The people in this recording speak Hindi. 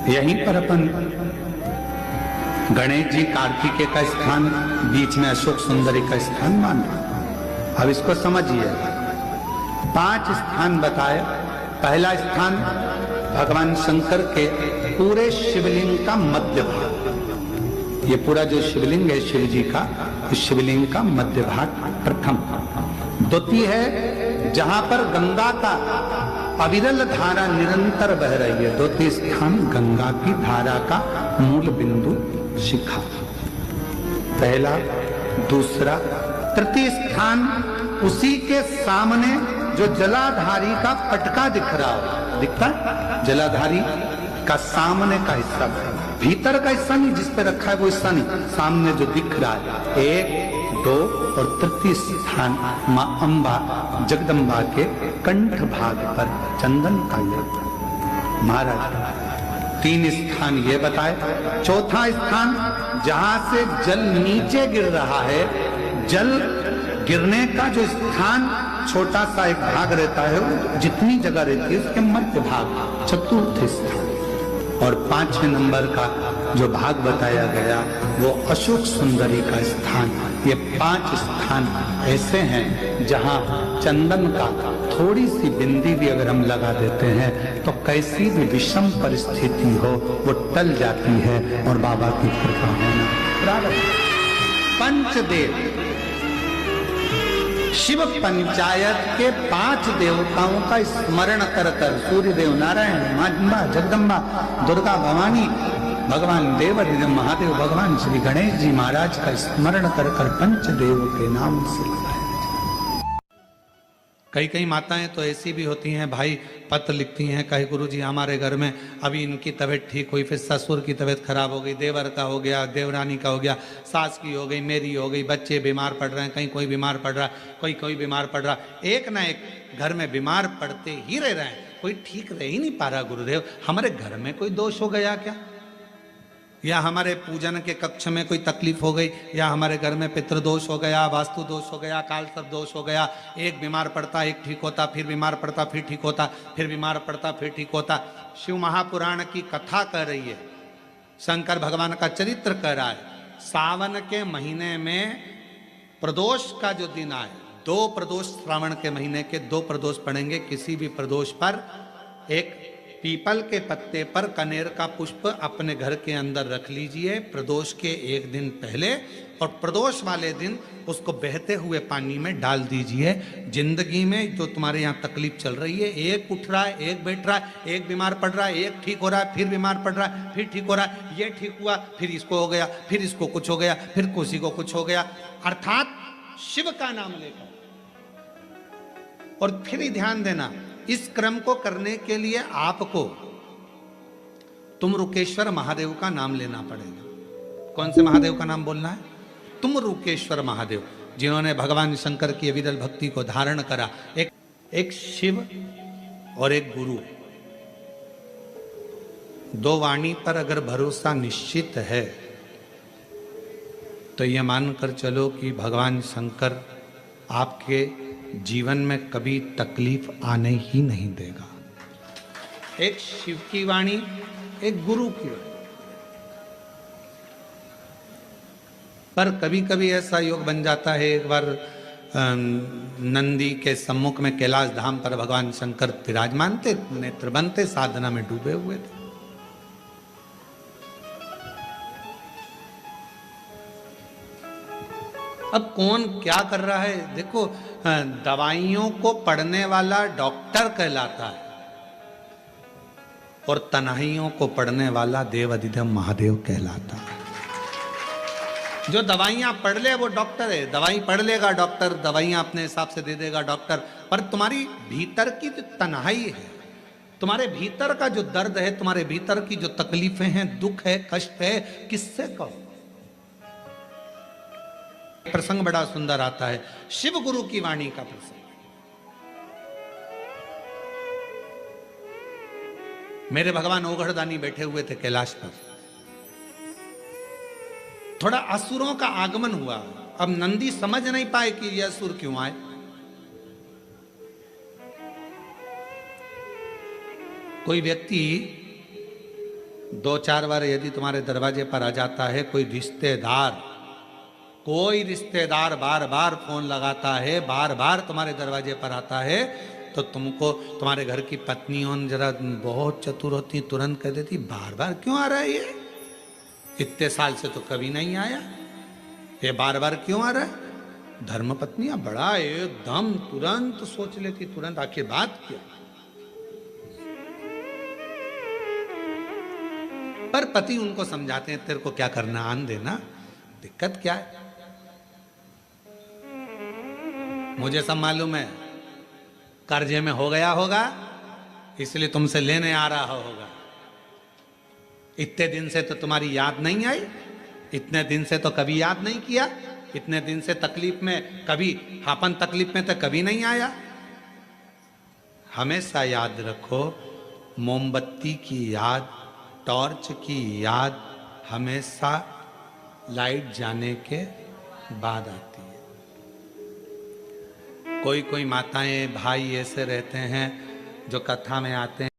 यहीं पर अपन गणेश जी कार्तिकेय का स्थान, बीच में अशोक सुंदरी का स्थान मान रहे। अब इसको समझिए, 5 स्थान बताए। पहला स्थान भगवान शंकर के पूरे शिवलिंग का मध्य भाग। ये पूरा जो शिवलिंग है शिव जी का, इस शिवलिंग का मध्य भाग प्रथम। द्वितीय है जहां पर गंगा का अविरल धारा निरंतर बह रही है, द्वितीय स्थान गंगा की धारा का मूल बिंदु शिखा। पहला, दूसरा, तृतीय स्थान उसी के सामने जो जलाधारी का पटका दिख रहा है, दिखता है जलाधारी का सामने का हिस्सा, भीतर का हिस्सा नहीं जिस पे रखा है वो हिस्सा नहीं, सामने जो दिख रहा है। 1, 2 और तृतीय स्थान मां अंबा जगदम्बा के कंठ भाग पर चंदन का यज्ञ। महाराज 3 स्थान ये बताए। चौथा स्थान जहां से जल नीचे गिर रहा है, जल गिरने का जो स्थान छोटा सा एक भाग रहता है, जितनी जगह रहती है उसके मध्य भाग, चतुर्थ स्थान। और 5वें नंबर का जो भाग बताया गया वो अशोक सुंदरी का स्थान। ये 5 स्थान ऐसे हैं जहां चंदन का थोड़ी सी बिंदी भी अगर हम लगा देते हैं तो कैसी भी विषम परिस्थिति हो वो टल जाती है और बाबा की कृपा होना प्रारंभ। पंचदेव, शिव पंचायत के 5 देवताओं का स्मरण कर कर, सूर्य देव, नारायण, मां अंबा, जगदम्बा, दुर्गा भवानी, भगवान देवाधिदेव महादेव, भगवान श्री गणेश जी महाराज का स्मरण कर कर पंचदेव के नाम से लगाया। कई कई माताएं तो ऐसी भी होती हैं भाई, पत्र लिखती हैं, कहे गुरु जी हमारे घर में अभी इनकी तबीयत ठीक हुई, फिर ससुर की तबीयत खराब हो गई, देवर का हो गया, देवरानी का हो गया, सास की हो गई, मेरी हो गई, बच्चे बीमार पड़ रहे हैं, कहीं कोई बीमार पड़ रहा है, कोई बीमार पड़ रहा, एक ना एक घर में बीमार पड़ते ही रह रहे हैं, कोई ठीक रह ही नहीं पा रहा। गुरुदेव हमारे घर में कोई दोष हो गया क्या, या हमारे पूजन के कक्ष में कोई तकलीफ हो गई, या हमारे घर में पितृदोष हो गया, वास्तु दोष हो गया, काल सर्प दोष हो गया। एक बीमार पड़ता, एक ठीक होता, फिर बीमार पड़ता, फिर ठीक होता, फिर बीमार पड़ता, फिर ठीक होता। शिव महापुराण की कथा कर रही है, शंकर भगवान का चरित्र कर रहा है। सावन के महीने में प्रदोष का जो दिन आए, 2 प्रदोष श्रावण के महीने के 2 प्रदोष पड़ेंगे। किसी भी प्रदोष पर एक पीपल के पत्ते पर कनेर का पुष्प अपने घर के अंदर रख लीजिए प्रदोष के 1 दिन पहले, और प्रदोष वाले दिन उसको बहते हुए पानी में डाल दीजिए। जिंदगी में जो तुम्हारे यहाँ तकलीफ चल रही है, एक उठ रहा है, एक बैठ रहा है, एक बीमार पड़ रहा है, एक ठीक हो रहा है, फिर बीमार पड़ रहा है, फिर ठीक हो रहा है, ये ठीक हुआ, फिर इसको हो गया, फिर इसको कुछ हो गया, फिर किसी को कुछ हो गया, अर्थात शिव का नाम लेकर। और फिर ही ध्यान देना, इस क्रम को करने के लिए आपको तुमरुकेश्वर महादेव का नाम लेना पड़ेगा। कौन से महादेव का नाम बोलना है? तुमरुकेश्वर महादेव, जिन्होंने भगवान शंकर की अविरल भक्ति को धारण करा। एक शिव और एक गुरु, 2 वाणी पर अगर भरोसा निश्चित है तो यह मानकर चलो कि भगवान शंकर आपके जीवन में कभी तकलीफ आने ही नहीं देगा। एक शिव की वाणी, एक गुरु की वाणी। पर कभी कभी ऐसा योग बन जाता है, एक बार नंदी के सम्मुख में कैलाश धाम पर भगवान शंकर विराजमान थे, नेत्र बनते, साधना में डूबे हुए थे। अब कौन क्या कर रहा है देखो, दवाइयों को पढ़ने वाला डॉक्टर कहलाता है और तन्हाइयों को पढ़ने वाला देवाधिदेव महादेव कहलाता है। जो दवाइयां पढ़ ले वो डॉक्टर है, दवाई पढ़ लेगा डॉक्टर, दवाइयां अपने हिसाब से दे देगा डॉक्टर, पर तुम्हारी भीतर की जो तन्हाई है, तुम्हारे भीतर का जो दर्द है, तुम्हारे भीतर की जो तकलीफें हैं, दुख है, कष्ट है, किससे कहो। प्रसंग बड़ा सुंदर आता है, शिव गुरु की वाणी का प्रसंग। मेरे भगवान ओघड़दानी बैठे हुए थे कैलाश पर, थोड़ा असुरों का आगमन हुआ। अब नंदी समझ नहीं पाए कि ये असुर क्यों आए। कोई व्यक्ति 2-4 बार यदि तुम्हारे दरवाजे पर आ जाता है कोई रिश्तेदार बार बार फोन लगाता है, बार बार तुम्हारे दरवाजे पर आता है, तो तुमको तुम्हारे घर की पत्नियों जरा बहुत चतुर होती, तुरंत कह देती बार बार क्यों आ रहा है ये, इतने साल से तो कभी नहीं आया, ये बार बार क्यों आ रहा है। धर्म पत्नियां बड़ा एकदम तुरंत सोच लेती, तुरंत आखिर बात क्या। पर पति उनको समझाते हैं तेरे को क्या करना, आन देना, दिक्कत क्या है, मुझे सब मालूम है, कर्जे में हो गया होगा इसलिए तुमसे लेने आ रहा होगा, इतने दिन से तो तुम्हारी याद नहीं आई, इतने दिन से तो कभी याद नहीं किया, इतने दिन से तकलीफ में कभी, अपन तकलीफ में तो कभी नहीं आया। हमेशा याद रखो, मोमबत्ती की याद, टॉर्च की याद हमेशा लाइट जाने के बाद आती है। कोई कोई माताएं भाई ऐसे रहते हैं जो कथा में आते हैं,